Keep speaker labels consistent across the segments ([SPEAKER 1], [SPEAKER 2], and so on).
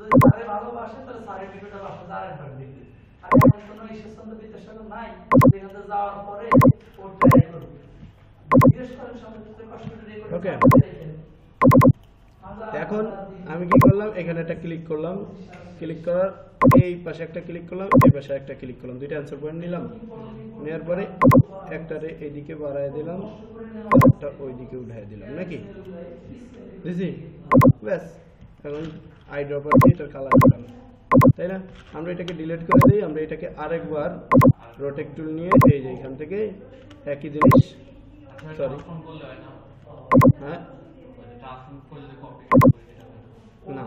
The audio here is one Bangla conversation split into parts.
[SPEAKER 1] যদি তারে ভালোবাসে তাহলে সারের ভিডিওটা বাসা দাঁড়ায় থাকবে দেখবে। আর এমন কোনো ঈশ্বরচন্দ্র বিদ্যাসাগর নাই যেখানে যাওয়ার পরে ও ট্রাই করবে। জিজ্ঞেস করেন সবাই কষ্ট করে রেকর্ড
[SPEAKER 2] ওকে, এখন আমি কি করলাম, এখানে একটা ক্লিক করলাম, ক্লিক করার এই পাশে একটা ক্লিক করলাম, এই পাশে একটা ক্লিক করলাম, দুইটা অ্যান্সার পয়েন্ট নিলাম, নেওয়ার পরে একটারে এইদিকে বাড়ায় দিলাম, একটা ওইদিকে উঠায় দিলাম, নাকি বুঝছি? ব্যাস, এখন আই ড্রপার দিয়ে এটার কালার দিলাম, তাই না? আমরা এটাকে ডিলিট করে দিই, আমরা এটাকে আরেকবার রোটেট টুল নিয়ে এই যে এখান থেকে একই জিনিস, সরি হ্যাঁ না,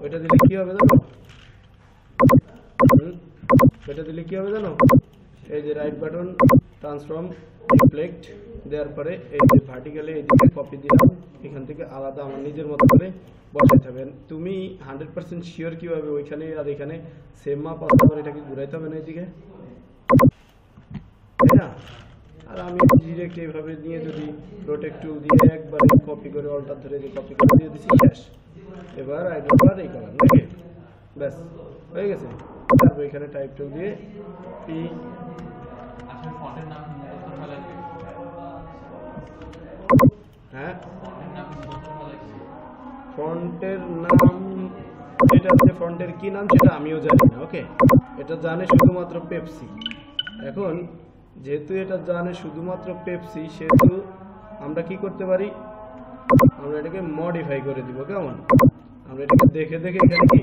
[SPEAKER 2] ওইটা দিলে কি হবে জানো? ওইটা দিলে কি হবে জানো? এই যে রাইট বাটন ট্রান্সফর্ম রিফ্লেক্ট দেওয়ার পরে এই যে ভার্টিক্যালি এইদিকে কপি দিলাম, এখান থেকে আলাদা আমার নিজের মতো করে বসাইতে হবে। তুমি 100% শিওর কিভাবে ওইখানে আর এখানে সেম মাপ আসতে পারে, এটাকে ঘুরাইতে হবে না এইদিকে, তাই না? আর আমি ডিরেক্ট এইভাবে নিয়ে যদি রোটেট টুল দিয়ে একবার কপি করে অল্টার ধরে যে কপি করে দিয়ে দিচ্ছি, শেষ। এবার আইড্রপার এই করলাম, নাকি? ব্যাস হয়ে গেছে। তারপর এখানে টাইপ টুল দিয়ে পি, হ্যাঁ ফন্টের নাম, এটা যে ফন্টের কি নাম সেটা আমিও জানি না, ওকে? এটা জানে শুধুমাত্র পেপসি। এখন যেহেতু এটা জানে শুধুমাত্র পেপসি, সেহেতু আমরা কি করতে পারি, আমরা এটাকে মডিফাই করে দিব। কেমন? আমরা এটাকে দেখে দেখে এখানে কি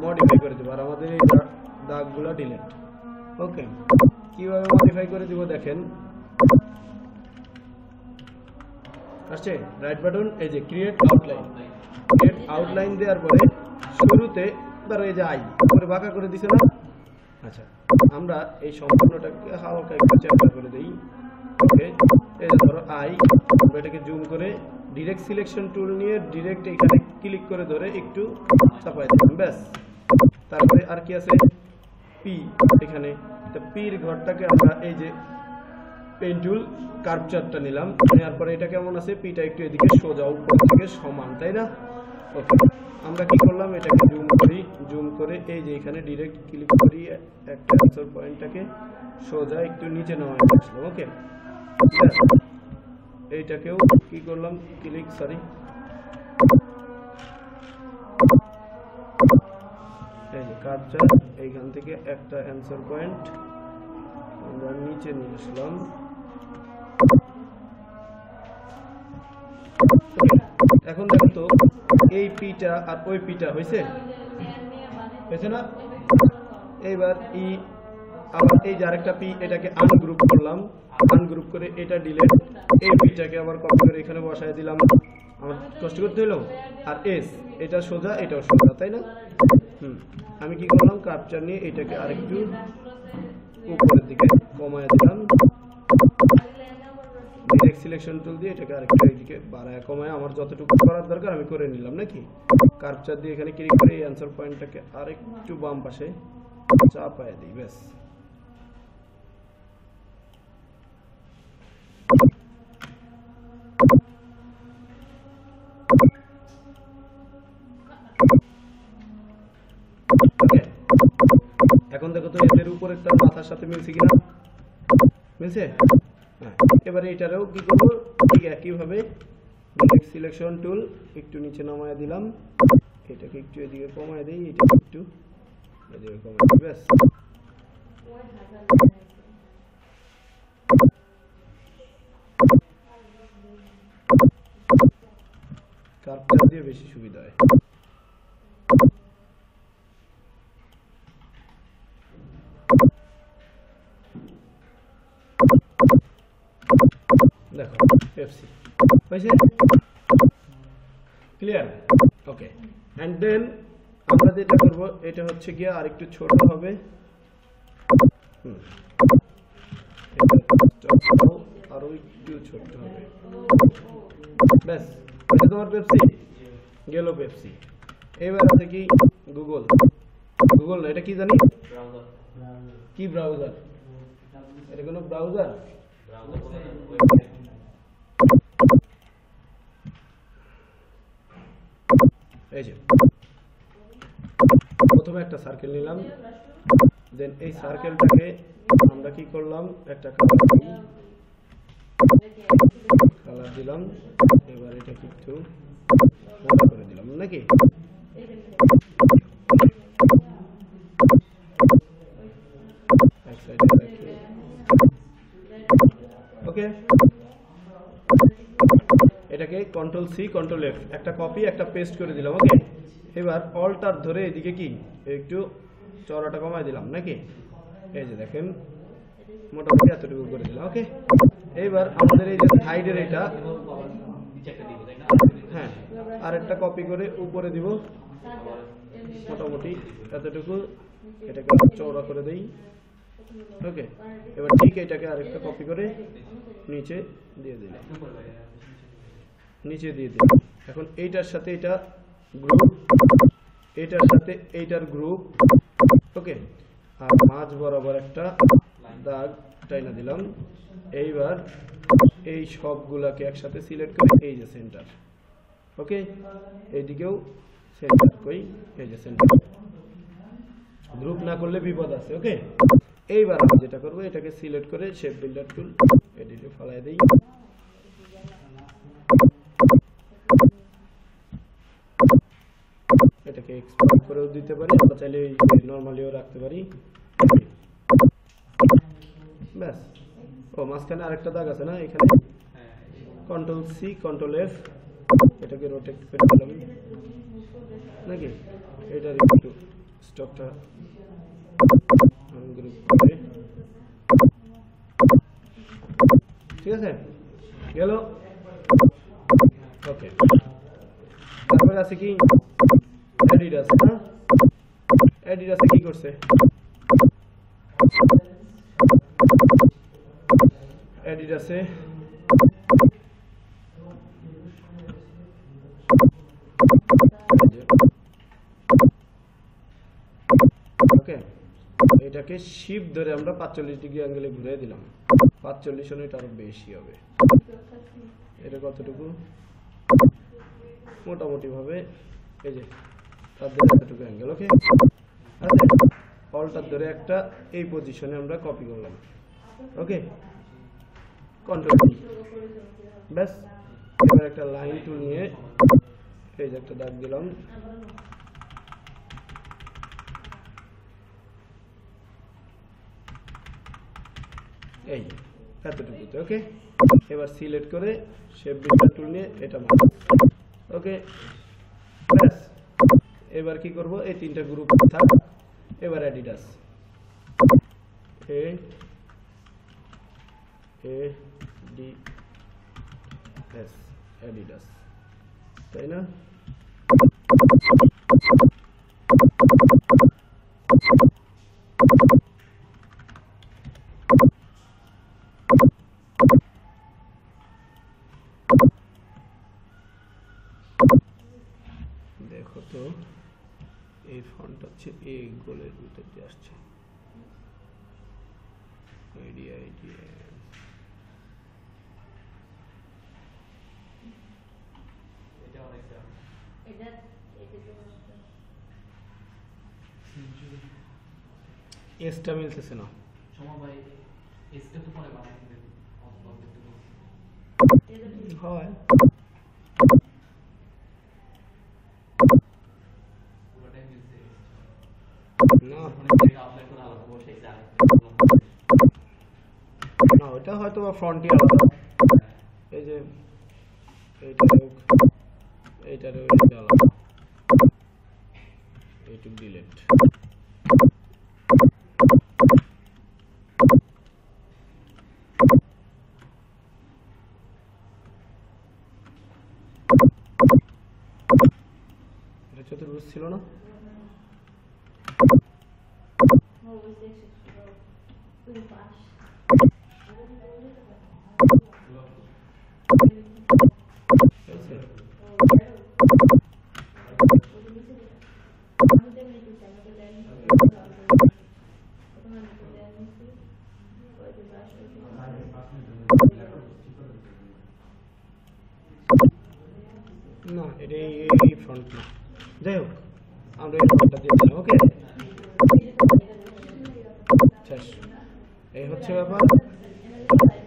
[SPEAKER 2] মডিফাই করে দিব, আর আমাদের এই দাগগুলা ডিলিট। ওকে, কিভাবে মডিফাই করে দিব দেখেন, আসছে রাইট বাটন, এই যে ক্রিয়েট আউটলাইন, ক্রিয়েট আউটলাইন দেওয়ার পরে শুরুতে ধরো এই যে আই করে বাঁকা করে দিছে না? আচ্ছা, আমরা এই সম্পূর্ণটাকে হালকা একটু চেষ্টা করে দেই। ওকে, এই যে ধরো আই, আমরা এটাকে জুম করে ডিরেক্ট সিলেকশন টুল নিয়ে ডিরেক্ট এখানে ক্লিক করে ধরে একটু চাপাই দিলাম, ব্যাস। তারপরে আর কি আছে, পি, এখানে তো পির ঘরটাকে আমরা এই যে পেন টুল কার্ভচারটা নিলাম, নেওয়ার পরে এটা কেমন আছে, পিটা একটু এদিকে সোজা উপর থেকে সমান, তাই না? ওকে, আমরা কি করলাম, এটাকে জুম করি, জুম করে এই যে এখানে ডিরেক্ট ক্লিক করি, একটা অ্যান্সার পয়েন্টটাকে সোজা একটু নিচে নামাই আসলাম। ওকে, এইটাকেও কি করলাম, ক্লিক, সরি এই যে কার্ভচার, এইখান থেকে একটা অ্যান্সার পয়েন্ট আমরা নিচে নিয়ে আসলাম। এখন দেখো তো এই পিটা আর ওই পিটা হয়েছে, হয়েছে না? এইবার ই আবার এই যে আরেকটা পি, এটাকে আনগ্রুপ করলাম, আনগ্রুপ করে এটা ডিলিট, এই পিটাকে আবার কপি করে এখানে বসায় দিলাম, আমার কষ্ট করতে হলো। আর এস, এটা সোজা, এটাও সোজা, তাই না? আমি কি করলাম, কার্ভচার নিয়ে এটাকে আরেকটু উপরের দিকে কমায় দিলাম, ডিরেক্ট সিলেকশন টুল দিয়ে এটাকে আরেকটু এইদিকে বাড়ায় কমায় আমার যতটুকু করার দরকার আমি করে নিলাম, নাকি? কার্ভচার দিয়ে এখানে ক্লিক করে এই অ্যান্সার পয়েন্টটাকে আরেকটু বাম পাশে চাপায় দিই, ব্যাস। এখন দেখো তো এদের উপরে তার মাথার সাথে মিলছে কিনা, মিলছে? হ্যাঁ, এবারে এটারেও কি করবো, ঠিক একইভাবে ডিরেক্ট সিলেকশন টুল একটু নিচে নামায় দিলাম, এটাকে একটু এদিকে কমায় দিই, এটাকে একটু এদিকে কমায় দিই, ব্যাস। কার্ভচার দিয়ে বেশি সুবিধা হয়। দেখো পেপসি হয়েছে, ক্লিয়ার? ওকে, এন্ড দেন আমরা যেটা করবো, এটা হচ্ছে গিয়ে আর একটু ছোট হবে, আরো একটু ছোট হবে, ব্যাস। এটা তোমার পেপসি গেল, পেপসি। এবার আছে কি গুগল, গুগল না, এটা কি জানি, কি ব্রাউজার, এটা কোনো ব্রাউজার? এই যে প্রথমে একটা সার্কেল নিলাম, দেন এই সার্কেলটাকে আমরা কি করলাম, একটা কালার দিলাম, এবার এটাকে একটু মোটা করে দিলাম নাকি। ওকে, এটাকে কন্ট্রোল সি কন্ট্রোল এফ, একটা কপি একটা পেস্ট করে দিলাম। ওকে, এবার অল্টার ধরে এদিকে কি একটু চওড়াটা কমায় দিলাম নাকি, এই যে দেখেন মোটামুটি এতটুকু করে দিলাম। ওকে, এইবার আমাদের এই যে সাইডের এটা, হ্যাঁ আর একটা কপি করে উপরে দিব মোটামুটি এতটুকু, এটাকে চওড়া করে দেই। ওকে, এবার ঠিক এটাকে আরেকটা কপি করে নিচে দিয়ে দিলাম, নিচে দিয়ে দিলাম। এখন এইটার সাথে এটা গ্রুপ, এইটার সাথে এইটার গ্রুপ। ওকে, আর মাঝ বরাবর একটা দাগ টাইনা দিলাম। এইবার এই সবগুলাকে একসাথে সিলেক্ট করে এই যে সেন্টার। ওকে, এইদিকেও সেন্টার, কই এই যে সেন্টার, গ্রুপ না করলে বিপদ আছে। ওকে, এইবার আমি যেটা করব, এটাকে সিলেক্ট করে শেপ বিল্ডার টুল এডিটে ফলাই দেই। এটাকে এক্সপোর্ট করেও দিতে পারি, আমরা চাইলে নরমালিও রাখতে পারি। ব্যাস, ও মাঝখানে আরেকটা দাগ আছে না এখানে, কন্ট্রোল সি কন্ট্রোল এফ, এটাকে রোটেট করে দিলাম নাকি, এটার একটু স্টকটা গ্রুপ করে, ঠিক আছে গেল। ওকে, তারপরে আছে কি অ্যাডিডাস, না অ্যাডিডাসে কি করছে, অ্যাডিডাসে ওকে, এটাকে শিফট ধরে আমরা 45 ডিগ্রি অ্যাঙ্গেলে ঘুরে দিলাম। 45 এটা আরো বেশি হবে, এটা কতটুকু মোটামুটি ভাবে এই যে তাদের এতটুকু অ্যাঙ্গেল। ওকে, আচ্ছা অল্টার ধরে একটা এই পজিশনে আমরা কপি করলাম। ওকে, কন্ট্রোল ডি, ব্যাস। এবার একটা লাইন টুল নিয়ে এই যে একটা দাগ দিলাম, এই এতটুকুতে। ওকে, এবার সিলেক্ট করে শেপ বিল্ডার টুল নিয়ে এটা মারব। ওকে, ব্যাস। এবার কি করব, এই তিনটা গ্রুপ থাক। এবার Adidas, A D S, Adidas, তাই না? দেখো তো এই ফন্ট হচ্ছে এই গোলের ভিতর দিয়ে আসছে, আইডিয়া এসটা মিলতেছে না, হয় না, ওটা হয়তো বা ফ্রন্টই আলাদা। এই যে এইটারও আলাদা, এইটুক ডিলেট। এটা চতুর্ভুজ ছিল না, না এটা এই ফ্রন্ট না। যাই হোক, আমরা এই ফ্রন্টটা দিয়ে দিলাম। ওকে, ব্যাপার